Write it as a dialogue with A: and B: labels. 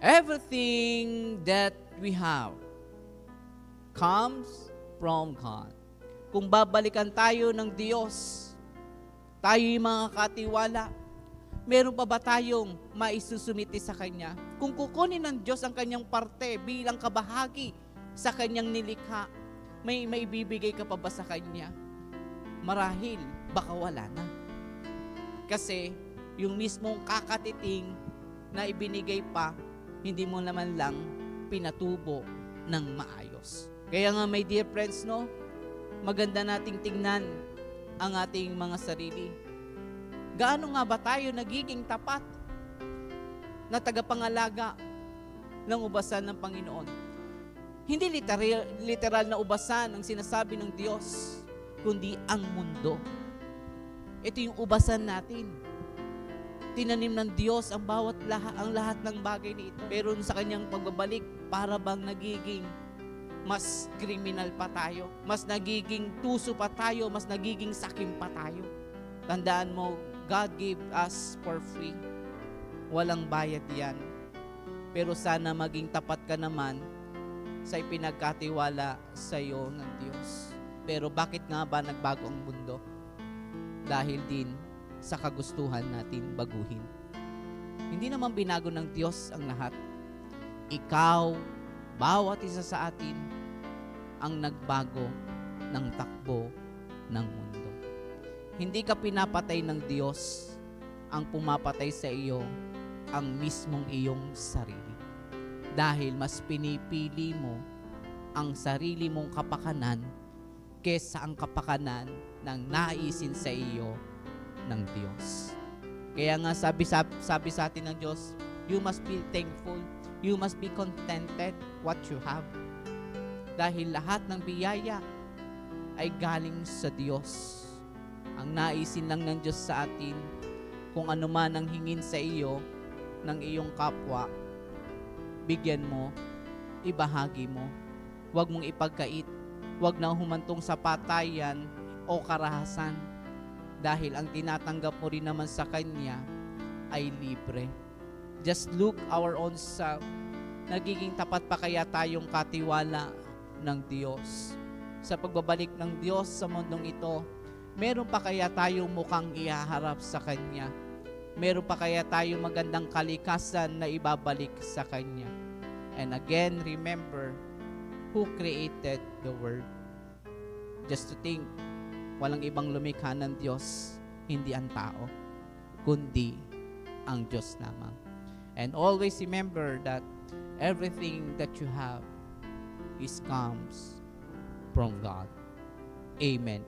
A: Everything that we have comes from God. Kung babalikan tayo ng Diyos, tayo'y mga katiwala, meron pa ba tayong maisusumiti sa Kanya? Kung kukunin ng Diyos ang Kanyang parte bilang kabahagi sa Kanyang nilikha, may maibibigay ka pa ba sa Kanya? Marahil, baka wala na. Kasi, yung mismong kakatiting na ibinigay pa, hindi mo naman lang pinatubo ng maayos. Kaya nga, my dear friends, no, maganda nating tingnan ang ating mga sarili. Gaano nga ba tayo nagiging tapat na tagapangalaga ng ubasan ng Panginoon? Hindi literal na ubasan ang sinasabi ng Diyos, kundi ang mundo. Ito yung ubasan natin. Tinanim ng Diyos ang lahat ng bagay nito. Pero sa kanyang pagbabalik, para bang nagiging mas kriminal pa tayo, mas nagiging tuso pa tayo, mas nagiging sakim pa tayo. Tandaan mo, God gave us for free. Walang bayad yan. Pero sana maging tapat ka naman sa ipinagkatiwala sa iyo ng Diyos. Pero bakit nga ba nagbago ang mundo? Dahil din sa kagustuhan natin baguhin. Hindi naman binago ng Diyos ang lahat. Ikaw, bawat isa sa atin, ang nagbago ng takbo ng mundo. Hindi ka pinapatay ng Diyos, ang pumapatay sa iyo ang mismong iyong sarili. Dahil mas pinipili mo ang sarili mong kapakanan kesa ang kapakanan ng naisin sa iyo ng Diyos. Kaya nga sabi sa atin ng Diyos, you must be thankful, you must be contented what you have. Dahil lahat ng biyaya ay galing sa Diyos. Ang naisin lang ng Diyos sa atin, kung ano man ang hingin sa iyo ng iyong kapwa, bigyan mo, ibahagi mo. Huwag mong ipagkait, huwag na humantong sa patayan o karahasan. Dahil ang tinatanggap mo rin naman sa Kanya ay libre. Just look our own self. Nagiging tapat pa kaya tayong katiwala ng Diyos? Sa pagbabalik ng Diyos sa mundong ito, meron pa kaya tayong mukhang ihaharap sa Kanya? Meron pa kaya tayong magandang kalikasan na ibabalik sa Kanya? And again, remember who created the world. Just to think, walang ibang lumikha ng Diyos, hindi ang tao, kundi ang Diyos lamang. And always remember that everything that you have comes from God. Amen.